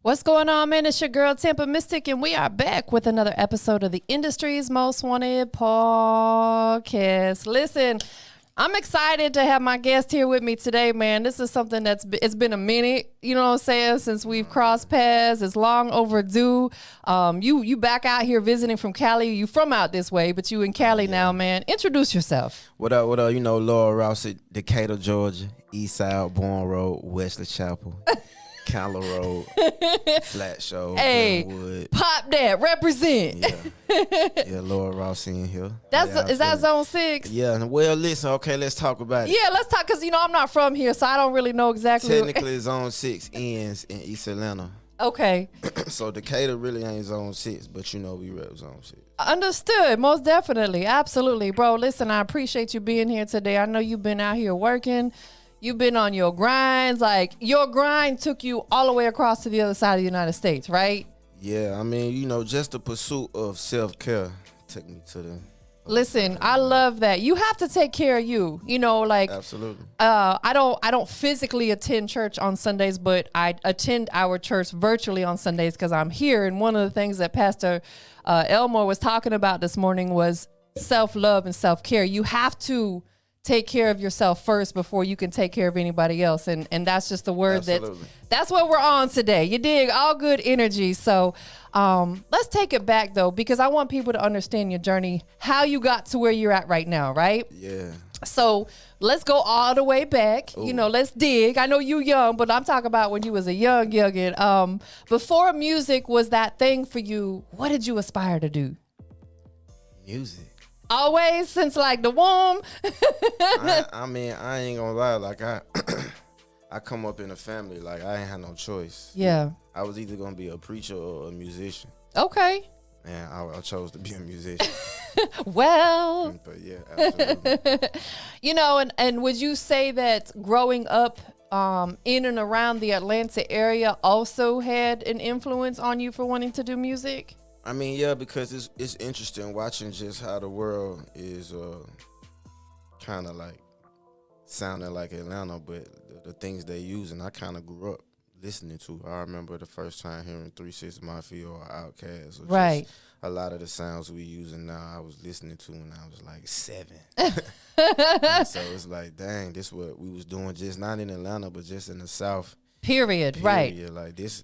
What's going on, man? It's your girl, TampaMystic, and we are back with another episode of the industry's most wanted podcast. Listen, I'm excited to have my guest here with me today, man. This is something it's been a minute, you know what I'm saying, since we've crossed paths. It's long overdue. You back out here visiting from Cali. You from out this way, but you in Cali now, man. Introduce yourself. What up, what up? You know, LxrdRossi, Decatur, Georgia, East Side, Bourne Road, Wesley Chapel. Cala Road, Flat Show, Hey, Glenwood. Pop that, represent. Yeah, LxrdRossi in here. Is that Zone 6? Yeah, well, listen, okay, let's talk about it. Yeah, let's talk, because, I'm not from here, so I don't really know exactly. Technically, Zone 6 ends in East Atlanta. Okay. So Decatur really ain't Zone 6, but we rep Zone 6. Understood. Most definitely. Absolutely. Bro, listen, I appreciate you being here today. I know you've been out here working. You've been on your grinds. Like, your grind took you all the way across to the other side of the United States, right? Yeah, I mean, just the pursuit of self-care took me to the... Listen, I love that. You have to take care of you. Absolutely. I don't physically attend church on Sundays, but I attend our church virtually on Sundays because I'm here. And one of the things that Pastor Elmore was talking about this morning was self-love and self-care. You have to take care of yourself first before you can take care of anybody else. And that's just the word that's what we're on today. You dig? All good energy. So let's take it back, though, because I want people to understand your journey, how you got to where you're at right now, right? Yeah. So let's go all the way back. Ooh. Let's dig. I know you young, but I'm talking about when you was a youngin'. Before music was that thing for you, what did you aspire to do? Music. Always, since like the womb. I mean, I ain't gonna lie. Like I come up in a family, like I ain't had no choice. Yeah. I was either gonna be a preacher or a musician. Okay. And I chose to be a musician. Well. But yeah, absolutely. And would you say that growing up in and around the Atlanta area also had an influence on you for wanting to do music? I mean, yeah, because it's interesting watching just how the world is kind of like sounding like Atlanta, but the things they use, and I kind of grew up listening to. I remember the first time hearing 3 6 Mafia or Outkast, or right? Just a lot of the sounds we using now, I was listening to when I was like 7. So it's like, dang, this what we was doing, just not in Atlanta, but just in the South. Period. Right. Like this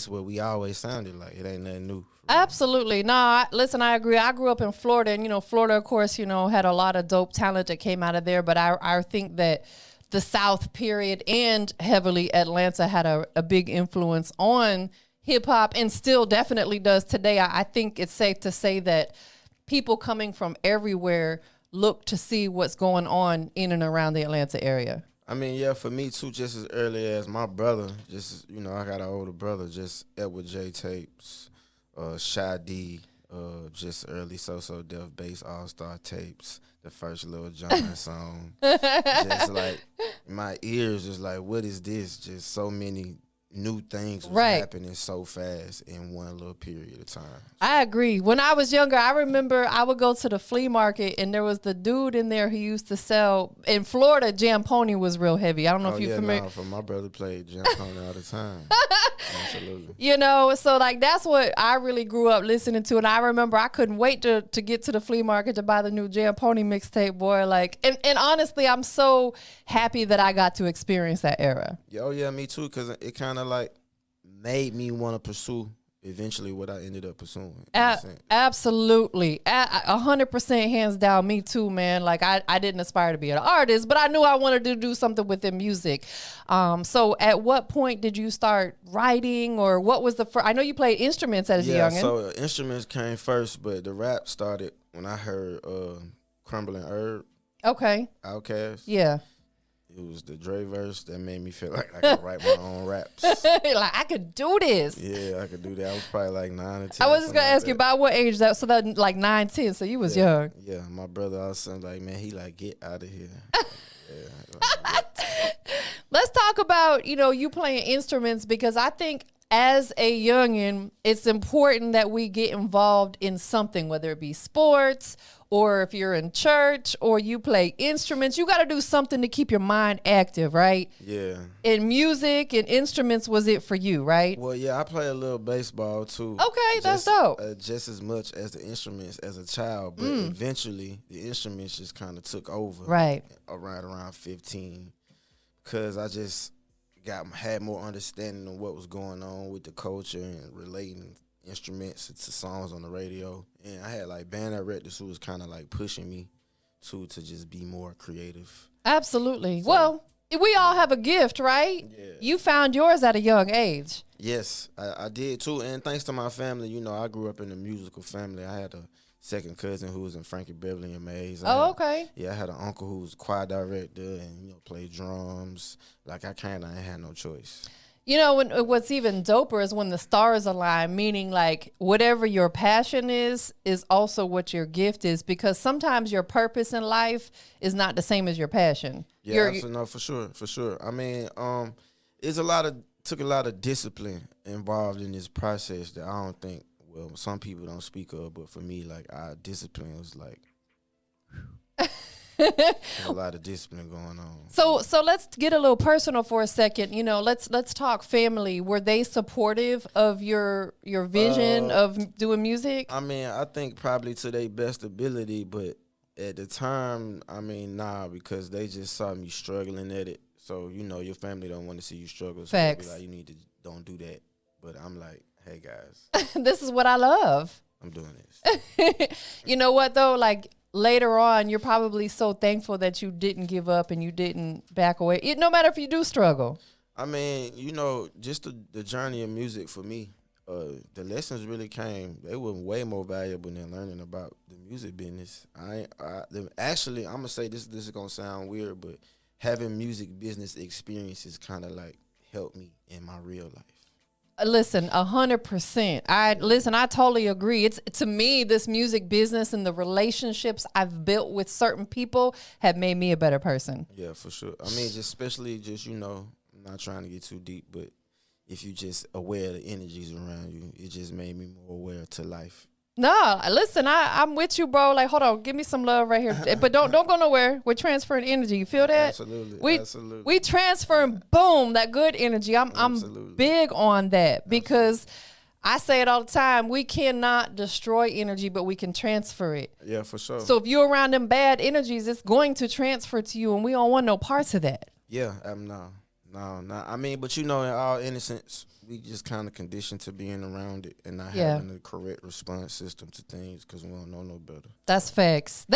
what we always sounded like. It ain't nothing new. Absolutely. No, listen, I agree. I grew up in Florida, and, Florida, of course, had a lot of dope talent that came out of there. But I think that the South, period, and heavily Atlanta had a big influence on hip hop, and still definitely does today. I think it's safe to say that people coming from everywhere look to see what's going on in and around the Atlanta area. I mean, yeah, for me too, just as early as my brother, just, I got an older brother, just Edward J tapes, Shy D, just early So Def Bass All-Star tapes, the first Lil Jon song. Just like, my ears just like, what is this? Just so many new things was happening so fast in one little period of time. I agree. When I was younger, I remember I would go to the flea market, and there was the dude in there who used to sell, in Florida, Jam Pony was real heavy. I don't know if you're familiar. No, my brother played Jam Pony all the time. Absolutely. So like that's what I really grew up listening to, and I remember I couldn't wait to get to the flea market to buy the new Jam Pony mixtape, boy. Like, and honestly, I'm so happy that I got to experience that era. Oh yeah, me too, because it kind of like made me want to pursue eventually what I ended up pursuing. Absolutely. 100% hands down, me too, man. Like I didn't aspire to be an artist, but I knew I wanted to do something within music. So at what point did you start writing, or what was the first? I know you played instruments as a youngin'. Yeah, so instruments came first, but the rap started when I heard Crumbling Herb. Okay. Outkast. Yeah. It was the Dre verse that made me feel like I could write my own raps. Like, I could do this. Yeah, I could do that. I was probably like 9 or 10. I was just going to ask you about what age that, so that like 9, 10, so you was young. Yeah, my brother also like, man, he like, get out of here. Let's talk about, you playing instruments, because I think as a youngin, it's important that we get involved in something, whether it be sports or if you're in church or you play instruments. You got to do something to keep your mind active, right? Yeah. And music and instruments was it for you, right? Well, yeah, I play a little baseball too. Okay, that's dope. Just as much as the instruments as a child, but eventually the instruments just kind of took over. Right. Around 15, because I just had more understanding of what was going on with the culture and relating instruments to songs on the radio. And I had like band directors who was kind of like pushing me to just be more creative. Absolutely. So, well, we all have a gift, right? Yeah. You found yours at a young age. Yes, I did too. And thanks to my family, you know, I grew up in a musical family. I had a second cousin who was in Frankie Beverly and Mays. Okay. Yeah, I had an uncle who was a choir director and, you know, played drums. Like, I ain't had no choice. You know, what's even doper is when the stars align, meaning like whatever your passion is also what your gift is, because sometimes your purpose in life is not the same as your passion. Yeah, no, for sure. I mean, took a lot of discipline involved in this process that I don't think, well, some people don't speak of, but for me, like, our discipline was like, there's a lot of discipline going on. So let's get a little personal for a second. You know, let's talk family. Were they supportive of your vision of doing music? I mean, I think probably to their best ability, but at the time, I mean, nah, because they just saw me struggling at it. So, you know, your family don't want to see you struggle. So Facts. they be like, you need to don't do that. But I'm like, hey guys, this is what I love. I'm doing this. You know what though? Like, later on, you're probably so thankful that you didn't give up and you didn't back away. No matter if you do struggle. I mean, you know, just the journey of music for me, the lessons really came. They were way more valuable than learning about the music business. Actually, I'm gonna say this is gonna sound weird, but having music business experiences kind of like helped me in my real life. Listen, 100%. I totally agree. It's, to me, this music business and the relationships I've built with certain people have made me a better person. Yeah, for sure. I mean, especially, you know, I'm not trying to get too deep, but if you just aware of the energies around you, it just made me more aware to life. No, listen, I'm with you, bro. Like, hold on, give me some love right here. But don't go nowhere. We're transferring energy. You feel that? Absolutely. We transferring, boom, that good energy. I'm big on that because I say it all the time. We cannot destroy energy, but we can transfer it. Yeah, for sure. So if you're around them bad energies, it's going to transfer to you, and we don't want no parts of that. Yeah, no. I mean, but you know, in all innocence, we just kind of conditioned to being around it and not having the correct response system to things because we don't know no better. That's facts.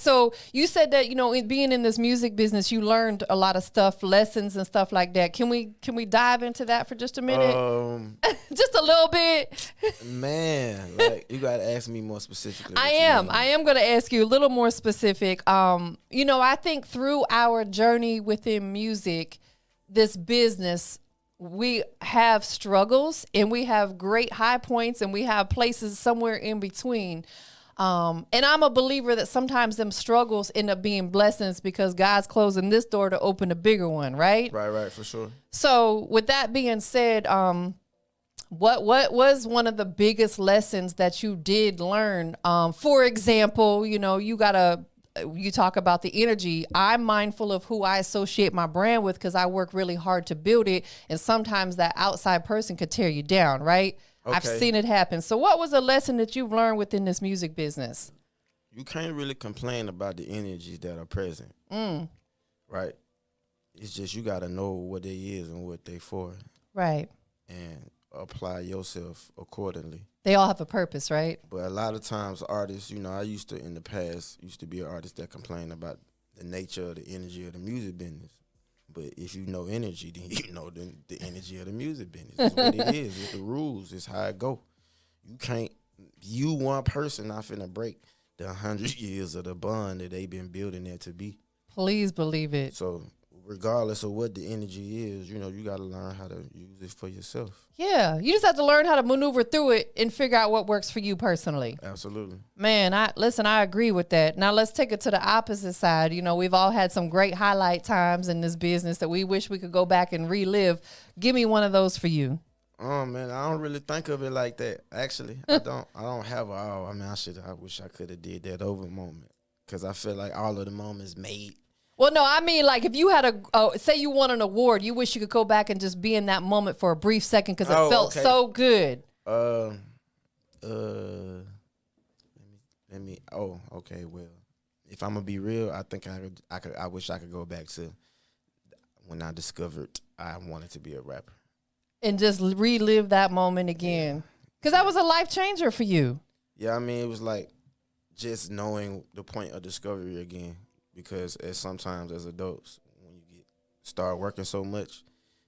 So you said that, you know, being in this music business, you learned a lot of stuff, lessons and stuff like that. Can we dive into that for just a minute? Just a little bit. Man, like, you got to ask me more specifically. I am going to ask you a little more specific. You know, I think through our journey within music, this business, we have struggles and we have great high points and we have places somewhere in between. And I'm a believer that sometimes them struggles end up being blessings because God's closing this door to open a bigger one, right? Right, for sure. So with that being said, what was one of the biggest lessons that you did learn? For example, you know, you talk about the energy. I'm mindful of who I associate my brand with because I work really hard to build it. And sometimes that outside person could tear you down, right? Okay. I've seen it happen. So what was a lesson that you've learned within this music business? You can't really complain about the energies that are present, right? It's just you got to know what they is and what they for. Right. And apply yourself accordingly. They all have a purpose, right? But a lot of times artists, you know, I used to be an artist that complained about the nature of the energy of the music business. But if you know energy, then you know the energy of the music business. It's what it is. It's the rules. It's how it go. You one person not finna break the 100 years of the bond that they've been building there to be. Please believe it. So regardless of what the energy is, you know, you got to learn how to use it for yourself. Yeah, you just have to learn how to maneuver through it and figure out what works for you personally. Absolutely. Man, I agree with that. Now let's take it to the opposite side. You know, we've all had some great highlight times in this business that we wish we could go back and relive. Give me one of those for you. Man, I don't really think of it like that. Actually, I don't. I don't have a. Oh, I mean, I wish I could have did that over moment, because I feel like all of the moments made. Well, no, I mean, like if you had say you won an award, you wish you could go back and just be in that moment for a brief second because it felt Okay. so good. Uh, let me. Oh, okay. Well, if I'm gonna be real, I think I wish I could go back to when I discovered I wanted to be a rapper. And just relive that moment again. Because that was a life changer for you. Yeah, I mean, it was like just knowing the point of discovery again. Because sometimes as adults, when you start working so much,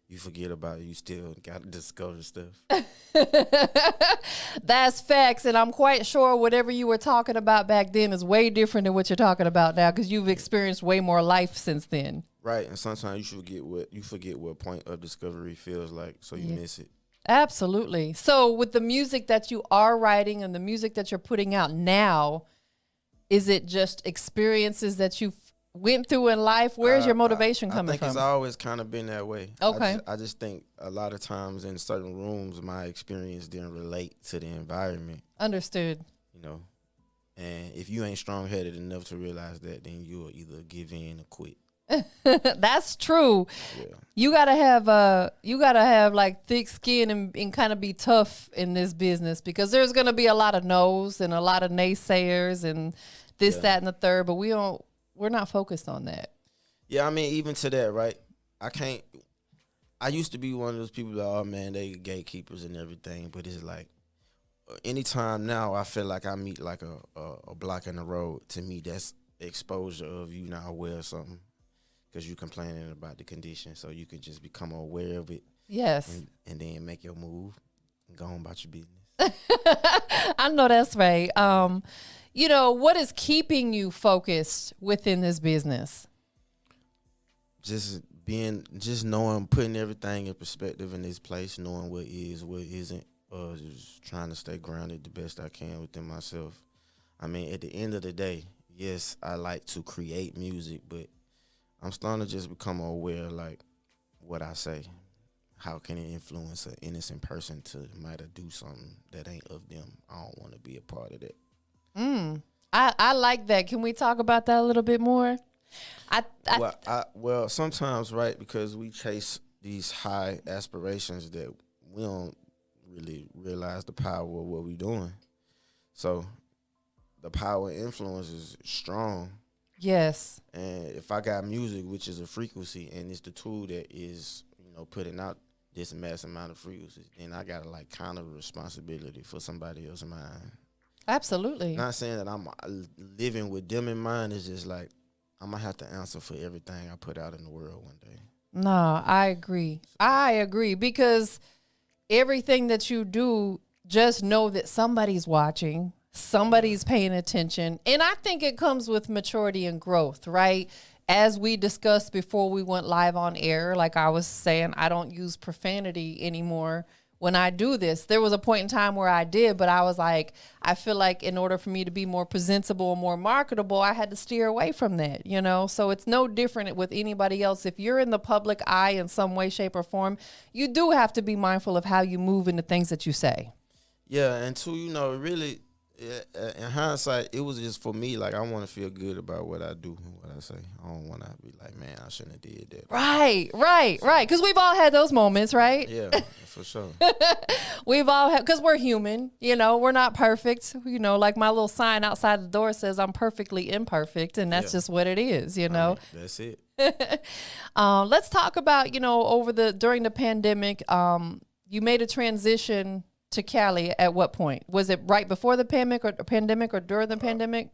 you forget about it. You still got to discover stuff. That's facts. And I'm quite sure whatever you were talking about back then is way different than what you're talking about now because you've experienced way more life since then. Right, and sometimes you forget what point of discovery feels like, so you miss it. Absolutely. So with the music that you are writing and the music that you're putting out now, is it just experiences that you went through in life? Where's your motivation coming from? I think it's always kind of been that way. Okay. I just think a lot of times in certain rooms, my experience didn't relate to the environment. Understood. You know, and if you ain't strong-headed enough to realize that, then you'll either give in or quit. That's true. Yeah. You gotta have like thick skin and kind of be tough in this business because there's gonna be a lot of no's and a lot of naysayers and this, that, and the third. But we're not focused on that. Yeah, I mean, even to that, right? I used to be one of those people that, oh man, they gatekeepers and everything, but it's like anytime now I feel like I meet like a block in the road. To me, that's exposure of you not aware of something. Because you're complaining about the condition, so you can just become aware of it. Yes. And then make your move and go on about your business. I know that's right. What is keeping you focused within this business? Just knowing, putting everything in perspective in this place, knowing what is, what isn't, just trying to stay grounded the best I can within myself. I mean, at the end of the day, yes, I like to create music, but I'm starting to just become aware, like, what I say. How can it influence an innocent person to might have do something that ain't of them? I don't want to be a part of that. I like that. Can we talk about that a little bit more? Well, sometimes, right, because we chase these high aspirations that we don't really realize the power of what we're doing. So the power of influence is strong. Yes. And if I got music, which is a frequency, and it's the tool that is, putting out this mass amount of frequencies, then I got to like kind of a responsibility for somebody else's mind. Absolutely. Not saying that I'm living with them in mind. It's just like I'm going to have to answer for everything I put out in the world one day. No, I agree. I agree because everything that you do, just know that somebody's watching. Somebody's paying attention. And I think it comes with maturity and growth, right? As we discussed before we went live on air, like I was saying, I don't use profanity anymore when I do this. There was a point in time where I did, but I was like, I feel like in order for me to be more presentable and more marketable, I had to steer away from that, So it's no different with anybody else. If you're in the public eye in some way, shape, or form, you do have to be mindful of how you move and the things that you say. Yeah, and two, really, in hindsight, it was just for me. Like I want to feel good about what I do and what I say. I don't want to be like, man, I shouldn't have did that. Right. Because we've all had those moments, right? Yeah, for sure. We've all had, because we're human. We're not perfect. Like my little sign outside the door says, "I'm perfectly imperfect," and that's just what it is. I mean, that's it. Let's talk about during the pandemic. You made a transition to Cali at what point? Was it right before the pandemic or during the pandemic?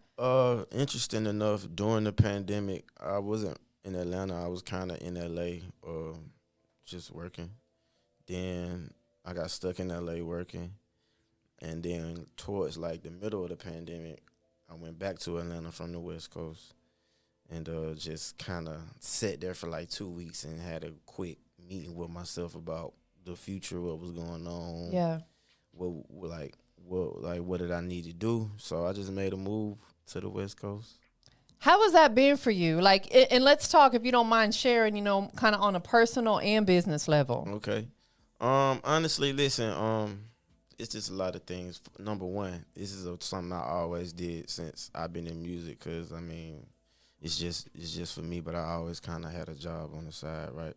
Interesting enough, during the pandemic, I wasn't in Atlanta. I was kind of in LA, just working. Then I got stuck in LA working. And then towards like the middle of the pandemic, I went back to Atlanta from the West Coast and just kind of sat there for like 2 weeks and had a quick meeting with myself about the future, what was going on. Yeah. What did I need to do? So I just made a move to the West Coast. How has that been for you? Like, and let's talk, if you don't mind sharing, kind of on a personal and business level. Okay. Honestly, listen, it's just a lot of things. Number one, this is something I always did since I've been in music. Cause I mean, it's just for me. But I always kind of had a job on the side, right?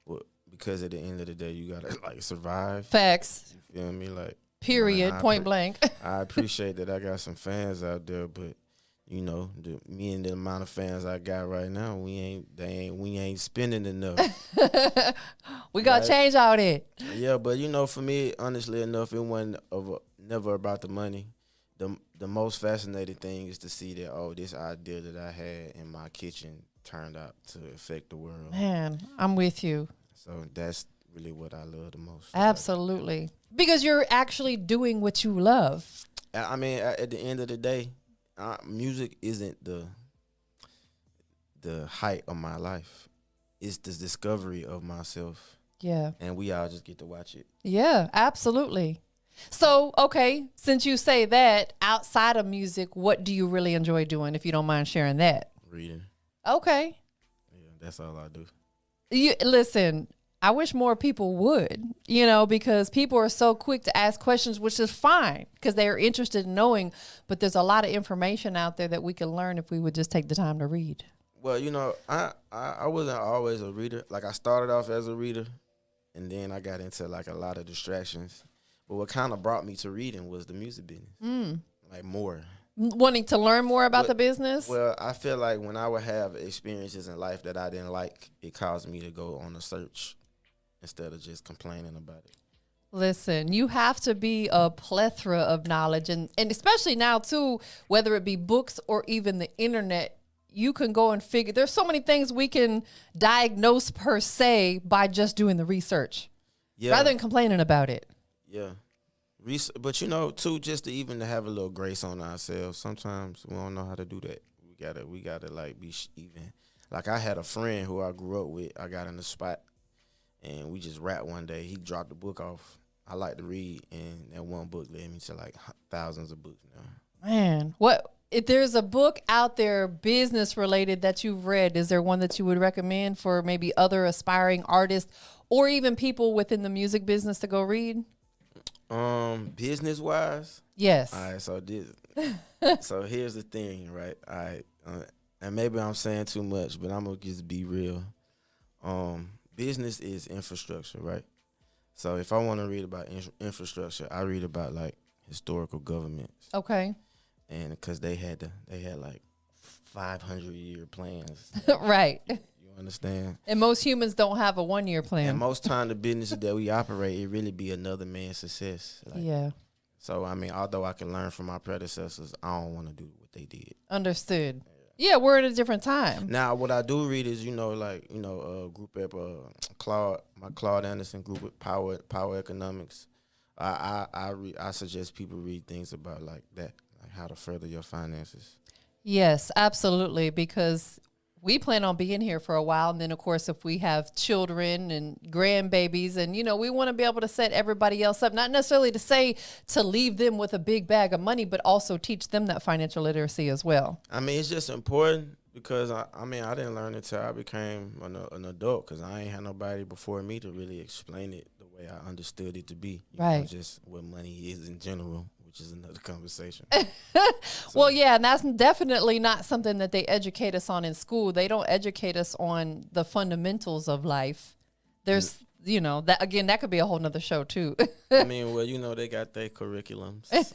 Well, because at the end of the day, you gotta like survive. Facts. You feel me? Like, Period. Point blank. I appreciate that I got some fans out there, but you know, me and the amount of fans I got right now, we ain't spending enough. We gotta change all that. Yeah, but you know, for me, honestly enough, it wasn't never about the money. The most fascinating thing is to see that this idea that I had in my kitchen turned out to affect the world. Man, I'm with you. So that's really what I love the most. Absolutely, because you're actually doing what you love. I mean, at the end of the day, music isn't the height of my life. It's the discovery of myself. Yeah. And we all just get to watch it. Yeah, absolutely. So, okay, since you say that, outside of music, what do you really enjoy doing, if you don't mind sharing that? Reading. Okay. Yeah, that's all I do. Listen, I wish more people would, because people are so quick to ask questions, which is fine because they are interested in knowing. But there's a lot of information out there that we can learn if we would just take the time to read. Well, I wasn't always a reader. Like, I started off as a reader, and then I got into like a lot of distractions. But what kind of brought me to reading was the music business, like more. Wanting to learn more about the business? Well, I feel like when I would have experiences in life that I didn't like, it caused me to go on a search instead of just complaining about it. Listen, you have to be a plethora of knowledge, and especially now too, whether it be books or even the internet, you can go and figure. There's so many things we can diagnose per se by just doing the research, rather than complaining about it. Yeah. But too, just to even to have a little grace on ourselves. Sometimes we don't know how to do that. We gotta like be even. Like, I had a friend who I grew up with. I got in the spot, and we just rapped one day. He dropped the book off. I like to read, and that one book led me to like thousands of books now. Man, if there's a book out there business related that you've read, is there one that you would recommend for maybe other aspiring artists or even people within the music business to go read? Business wise, yes. All right, so here's the thing, right? All right, and maybe I'm saying too much, but I'm gonna just be real. Business is infrastructure, right? So if I want to read about infrastructure, I read about like historical governments. Okay. And because they had like 500-year plans, right? You understand? And most humans don't have a 1-year plan. And most time the businesses that we operate, it really be another man's success. Like, yeah. So I mean, although I can learn from my predecessors, I don't want to do what they did. Understood. Yeah, we're at a different time. Now, what I do read is, group up, Claude Anderson group with Power Economics. I suggest people read things about like that, like how to further your finances. Yes, absolutely, because we plan on being here for a while. And then, of course, if we have children and grandbabies and, we want to be able to set everybody else up, not necessarily to say to leave them with a big bag of money, but also teach them that financial literacy as well. I mean, it's just important because, I didn't learn it until I became an adult because I ain't had nobody before me to really explain it the way I understood it to be. Right. Just what money is in general, which is another conversation. Well, yeah, and that's definitely not something that they educate us on in school. They don't educate us on the fundamentals of life. There's, that again, that could be a whole nother show too. I mean, well, they got their curriculums.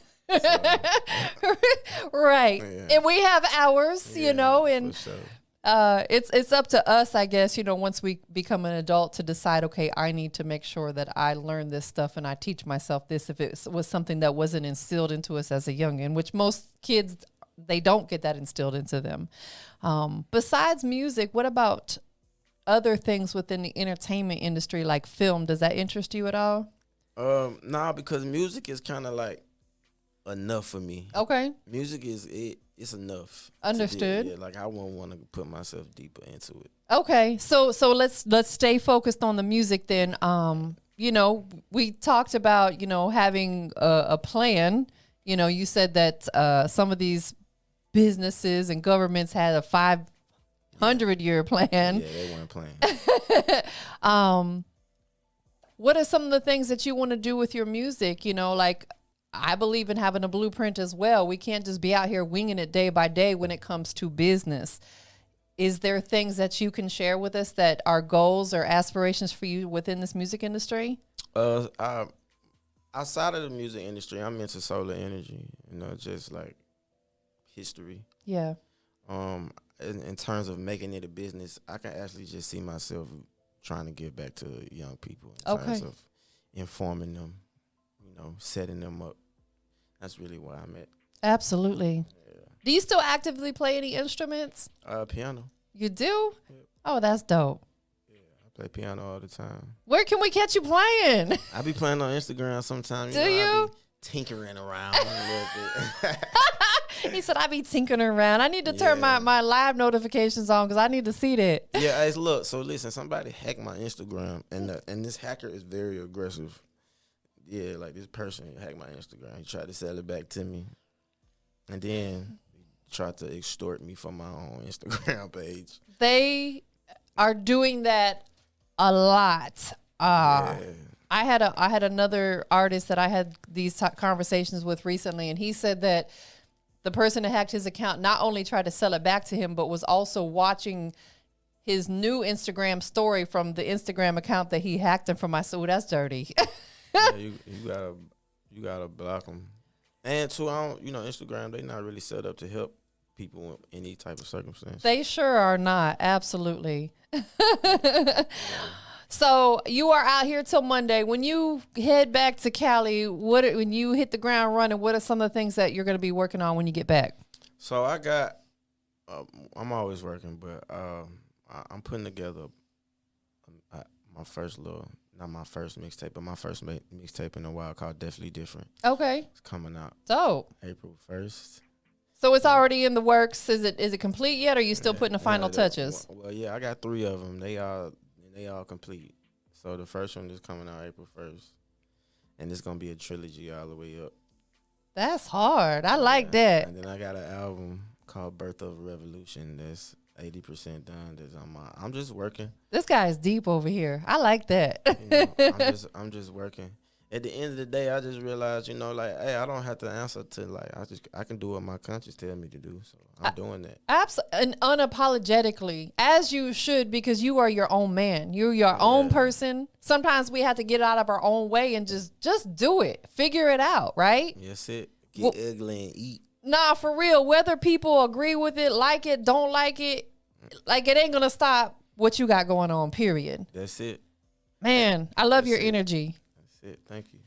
Right. Yeah. And we have ours, and for sure. It's up to us, I guess, once we become an adult to decide, okay, I need to make sure that I learn this stuff and I teach myself this if it was something that wasn't instilled into us as a youngin', which most kids, they don't get that instilled into them. Besides music, what about other things within the entertainment industry like film? Does that interest you at all? No, because music is kind of like enough for me. Okay. Music it's enough. Understood. Yeah, like I won't want to put myself deeper into it. Okay. So let's stay focused on the music then. We talked about, having a plan. You said that some of these businesses and governments had a 500-year plan. Yeah, they weren't playing. what are some of the things that you want to do with your music? You know, like I believe in having a blueprint as well. We can't just be out here winging it day by day when it comes to business. Is there things that you can share with us that are goals or aspirations for you within this music industry? Outside of the music industry, I'm into solar energy, you know, just like history. Yeah. In terms of making it a business, I can actually just see myself trying to give back to young people in terms of informing them, you know, setting them up. That's really where I'm at. Absolutely. Yeah. Do you still actively play any instruments? Piano. You do? Yep. Oh, that's dope. Yeah, I play piano all the time. Where can we catch you playing? I be playing on Instagram sometimes. Do you? I be tinkering around a little bit. He said, I be tinkering around. I need to turn my live notifications on because I need to see that. Yeah, look. So listen, somebody hacked my Instagram, and this hacker is very aggressive. Yeah, like this person hacked my Instagram. He tried to sell it back to me, and then he tried to extort me from my own Instagram page. They are doing that a lot. Yeah. I had another artist that I had these conversations with recently, and he said that the person that hacked his account not only tried to sell it back to him, but was also watching his new Instagram story from the Instagram account that he hacked him from. I said, "Ooh, that's dirty." Yeah, you gotta block them. And too, Instagram, they not really set up to help people in any type of circumstance. They sure are not. Absolutely. So you are out here till Monday. When you head back to Cali, when you hit the ground running, what are some of the things that you're going to be working on when you get back? So I got, I'm always working, but I'm putting together my first not my first mixtape, but my first mixtape in a while called Definitely Different. Okay. It's coming out Dope. April 1st. So it's already in the works. Is it complete yet, or are you still putting the final touches? Well, yeah, I got 3 of them. They all complete. So the first one is coming out April 1st. And it's going to be a trilogy all the way up. That's hard. I like that. And then I got an album called Birth of a Revolution that's 80% done. I'm just working. This guy is deep over here. I like that. I'm just working. At the end of the day, I just realized, hey, I don't have to answer to I can do what my conscience tell me to do. So I'm doing that. And unapologetically, as you should, because you are your own man. You're your own person. Sometimes we have to get out of our own way and just do it. Figure it out, right? Yes, it. Get ugly and eat. Nah, for real. Whether people agree with it, like it, don't like it, it ain't gonna stop what you got going on, period. That's it. Man, I love your energy. Thank you.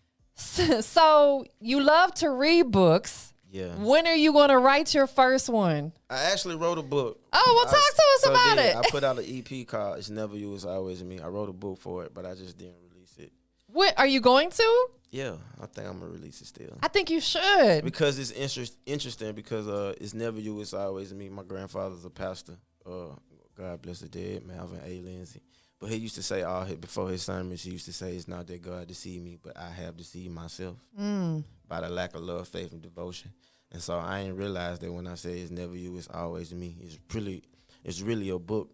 So you love to read books. Yeah. When are you going to write your first one? I actually wrote a book. Oh, well, talk to us about it. I put out an EP called It's Never You, It's Always Me. I wrote a book for it, but I just didn't release it. What, are you going to? Yeah, I think I'm going to release it still. I think you should. Because it's interesting because It's Never You, It's Always Me. My grandfather's a pastor. God bless the dead, Malvin A. Lindsay. But he used to say before his sermons, he used to say, it's not that God deceived me, but I have deceived myself by the lack of love, faith, and devotion. And so I ain't realized that when I say it's never you, it's always me. It's really a book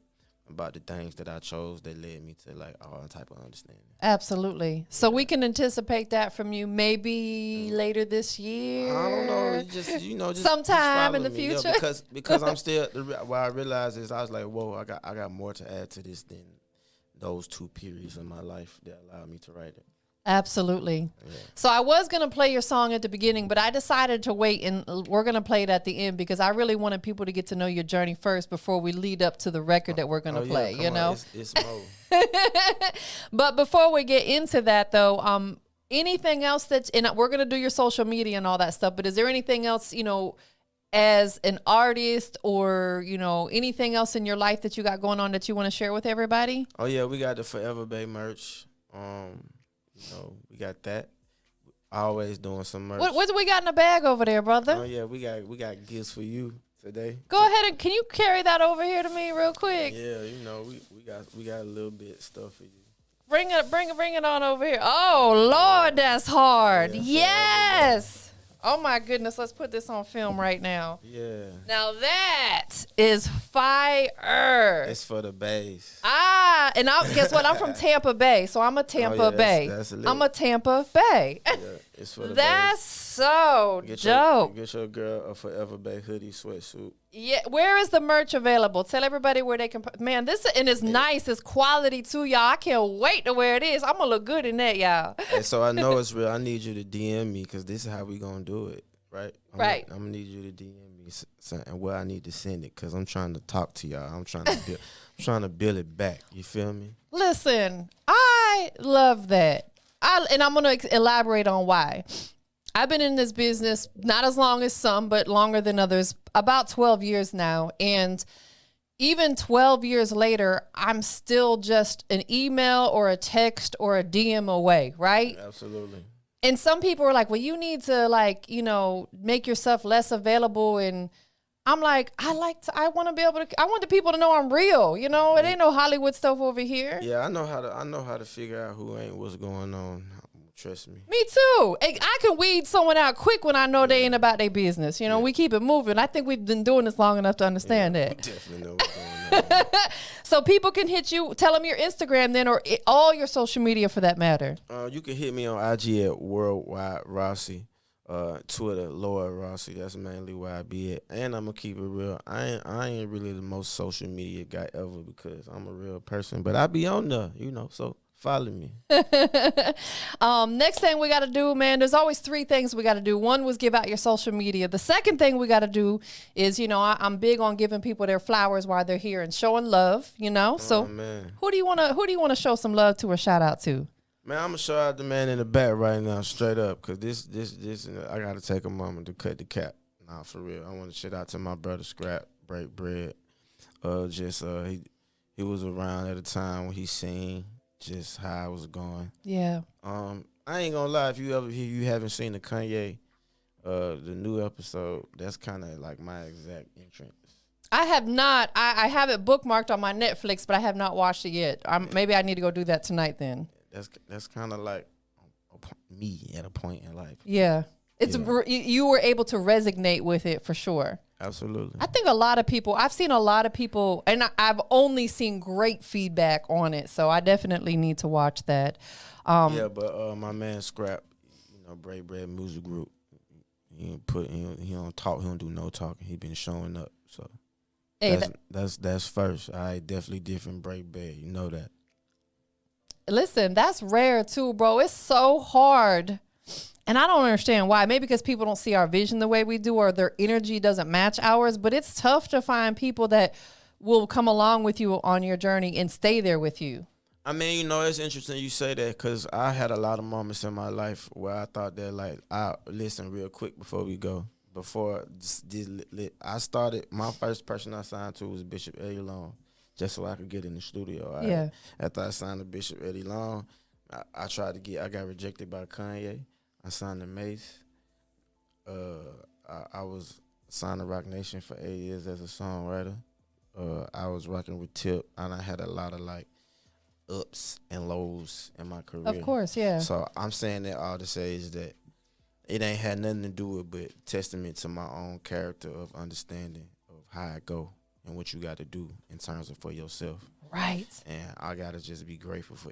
about the things that I chose that led me to all type of understanding. Absolutely. So we can anticipate that from you maybe later this year. I don't know. Just sometime in the me. future. Yeah, because I'm still. What I realized is I was like, whoa, I got more to add to this than those 2 periods in my life that allowed me to write it. Absolutely. Yeah. So I was going to play your song at the beginning, but I decided to wait, and we're going to play it at the end because I really wanted people to get to know your journey first before we lead up to the record that we're going to play, It's Mo. But before we get into that, though, anything else and we're going to do your social media and all that stuff, but is there anything else, as an artist or, anything else in your life that you got going on that you want to share with everybody? Oh, yeah, we got the Forever Bay merch. We got that. Always doing some merch. What do we got in the bag over there, brother? Oh, yeah, we got gifts for you today. Go ahead and can you carry that over here to me real quick? Yeah, we got a little bit of stuff for you. Bring it on over here. Oh, Lord, that's hard. Yes. Oh, my goodness. Let's put this on film right now. Yeah. Now that is fire. It's for the bays. And guess what? I'm from Tampa Bay, so I'm a Tampa Bay. That's I'm a Tampa Bay. Yeah, it's for the That's bays. so dope. Get your girl a Forever Bay hoodie sweatsuit. Yeah, where is the merch available? Tell everybody where they can. Man, this and it's nice. It's quality too, y'all. I can't wait to wear it is. I'm gonna look good in that, y'all. And so I know it's real. I need you to DM me because this is how we gonna do it, right? I'm gonna need you to DM me and where I need to send it because I'm trying to talk to y'all. I'm trying to build it back. You feel me? Listen, I love that. And I'm gonna elaborate on why. I've been in this business not as long as some, but longer than others, about 12 years now. And even 12 years later, I'm still just an email or a text or a DM away, right? Absolutely. And some people are like, well, you need to make yourself less available. And I'm like, I want to be able to, I want the people to know I'm real. You know, it ain't no Hollywood stuff over here. Yeah, I know how to figure out who ain't what's going on. Trust me. Me too. I can weed someone out quick when I know they ain't about their business. You know, we keep it moving. I think we've been doing this long enough to understand that. We definitely know what's going on. So people can hit you, tell them your Instagram then, or all your social media for that matter. You can hit me on IG at Worldwide Rossi, Twitter Lord Rossi. That's mainly where I be at. And I'm gonna keep it real. I ain't really the most social media guy ever because I'm a real person, but I be on there, so. Follow me. Next thing we got to do, man, there's always 3 things we got to do. One was give out your social media. The second thing we got to do is, I'm big on giving people their flowers while they're here and showing love, So man. who do you want to show some love to or shout out to? Man, I'm going to shout out the man in the back right now, straight up, because this, I got to take a moment to cut the cap. Nah, for real. I want to shout out to my brother Scrap, Break Bread. He was around at a time when he seen just how I was going. Yeah. I ain't gonna lie, if you haven't seen the Kanye, the new episode, that's kind of like my exact entrance. I have not. I have it bookmarked on my Netflix, but I have not watched it yet. Maybe I need to go do that tonight then. That's kind of like me at a point in life. Yeah. You were able to resonate with it for sure. Absolutely. I think I've seen a lot of people, and I've only seen great feedback on it, so I definitely need to watch that. But my man Scrap, Brave Bread Music Group, he don't talk, he don't do no talking. He been showing up, so hey, that's first. I definitely different Brave Bread, you know that. Listen, that's rare too, bro. It's so hard. And I don't understand why. Maybe because people don't see our vision the way we do or their energy doesn't match ours. But it's tough to find people that will come along with you on your journey and stay there with you. I mean, it's interesting you say that because I had a lot of moments in my life where I thought that, listen real quick before we go. I started, my first person I signed to was Bishop Eddie Long, just so I could get in the studio. Yeah. After I signed to Bishop Eddie Long, I got rejected by Kanye. I signed to Mace. I was signed to Rock Nation for 8 years as a songwriter. I was rocking with Tip, and I had a lot of ups and lows in my career. Of course, yeah. So I'm saying that all to say is that it ain't had nothing to do with but testament to my own character of understanding of how I go and what you got to do in terms of for yourself. Right. And I gotta just be grateful for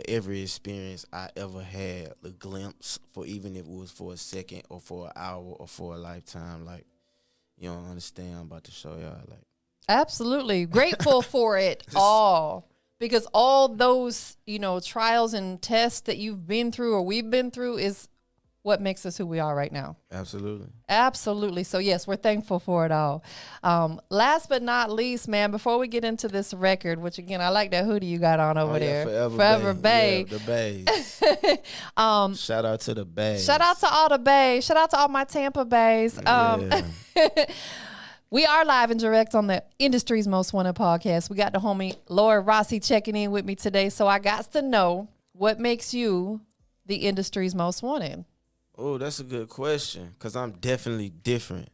every experience I ever had, a glimpse, for even if it was for a second or for an hour or for a lifetime. You don't understand. I'm about to show y'all. Absolutely grateful for it all, because all those trials and tests that you've been through or we've been through is what makes us who we are right now. Absolutely. So yes, we're thankful for it all. Last but not least, man, before we get into this record, which again, I like that hoodie you got on over there. Forever Bay. Yeah, the Bays. Shout out to the Bays. Shout out to all the Bays. Shout out to all my Tampa Bays. We are live and direct on the Industry's Most Wanted podcast. We got the homie Lord Rossi checking in with me today. So I got to know what makes you the industry's most wanted. Oh, that's a good question, because I'm definitely different.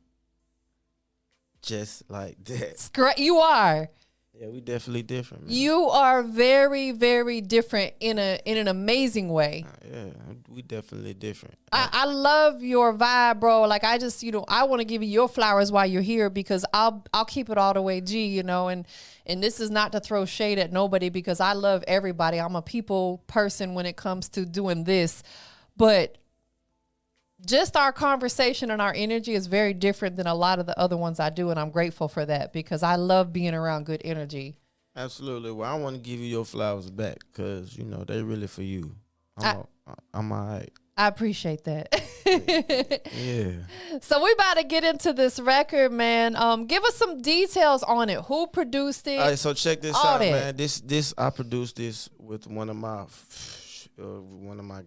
Just like that. You are. Yeah, we definitely different, man. You are very, very different in an amazing way. Yeah, we definitely different. I love your vibe, bro. Like I just, I want to give you your flowers while you're here because I'll keep it all the way G, and this is not to throw shade at nobody because I love everybody. I'm a people person when it comes to doing this, but just our conversation and our energy is very different than a lot of the other ones I do, and I'm grateful for that because I love being around good energy. Absolutely. Well, I want to give you your flowers back because, they really for you. I'm all right. I appreciate that. Yeah. So we about to get into this record, man. Give us some details on it. Who produced it? All right, so check this All out, that. man. This I produced this with one of my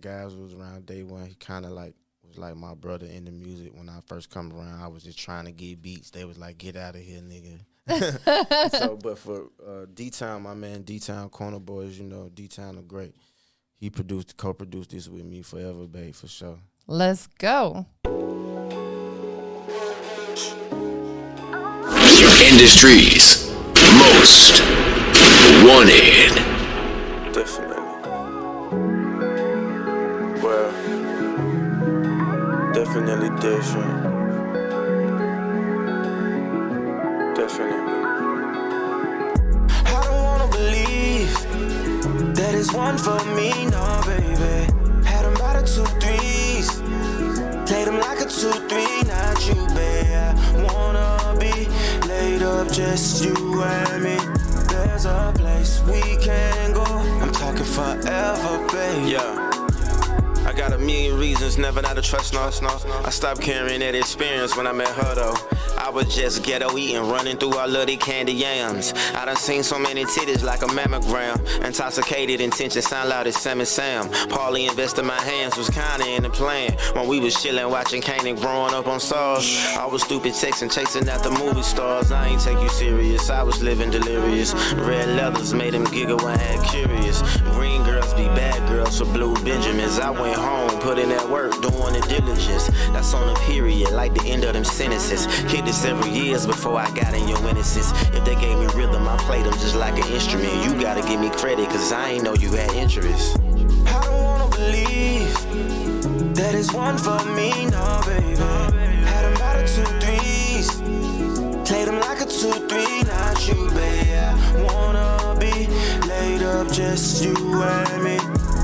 guys who was around day one. He kind of was like my brother in the music. When I first come around, I was just trying to get beats. They was like, "Get out of here, nigga." So, but for D-Town, my man D-Town Corner Boys, D-Town are great. He co-produced this with me, forever, babe, for sure. Let's go. Industry's most wanted. Definitely. Well, definitely different. Definitely. I don't wanna believe that it's one for me, no, baby. Had him by the 2-3s, played him like a 2-3, not you, babe. I wanna be laid up, just you and me. There's a place we can go. I'm talking forever, babe. Yeah. I got a million reasons never not to trust no. I stopped carrying that experience when I met her though. I was just ghetto eating, running through all of the candy yams. I done seen so many titties like a mammogram. Intoxicated intention sound loud as Sam and Sam. Paulie invested my hands, was kinda in the plan. When we was chillin' watching Kanan growing up on stars. I was stupid texting, chasing after movie stars. I ain't take you serious, I was living delirious. Red leathers made him giggle when I had curious. Green girls be bad girls for blue Benjamins. I went home, put in that work, doing the diligence. That's on a period, like the end of them sentences. Hit this several years before I got in your innocence. If they gave me rhythm, I played them just like an instrument. You gotta give me credit, cause I ain't know you had interest. I don't wanna believe that it's one for me, no, baby. Had him by the 2-3s, played him like a 2-3, not you, baby. I wanna be laid up, just you and me.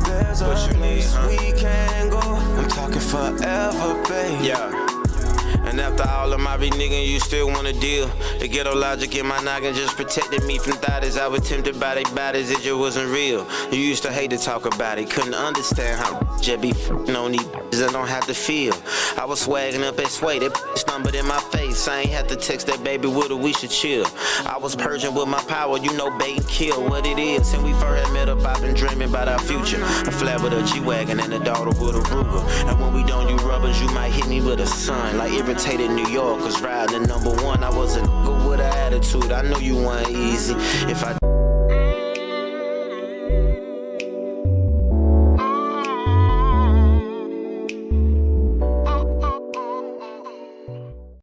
There's a place we can go. I'm talking forever, babe. Yeah. And after all of my reneging, you still wanna deal. The ghetto logic in my noggin just protected me from thoughts. I was tempted by they bodies, it just wasn't real. You used to hate to talk about it, couldn't understand how just be f***ing on these that don't have to feel. I was swagging up at sway, that stumbled in my face. I ain't had to text that baby with her, we should chill. I was purging with my power, bait and kill what it is. And we first had met up, I've been dreaming about our future. A flat with a G-Wagon and a daughter with a Ruger. And when we don't use rubbers, you might hit me with a sun. Like irritated New Yorkers riding the #1. I was a nigga with an attitude, I know you weren't easy. If I